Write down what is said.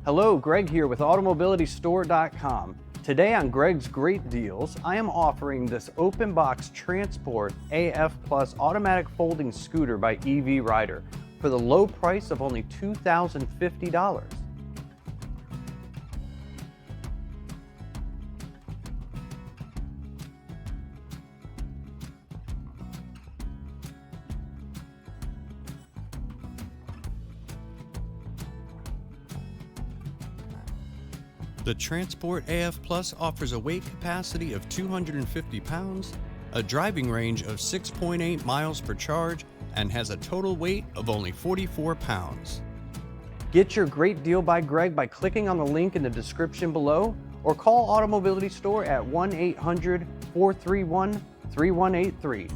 Hello, Greg here with AutoMobilityStore.com. Today on Greg's Great Deals, I am offering this open box Transport AF Plus automatic folding scooter by EV Rider for the low price of only $2,050. The Transport AF Plus offers a weight capacity of 250 pounds, a driving range of 6.8 miles per charge, and has a total weight of only 44 pounds. Get your great deal by Greg by clicking on the link in the description below or call AutoMobility Store at 1-800-431-3183.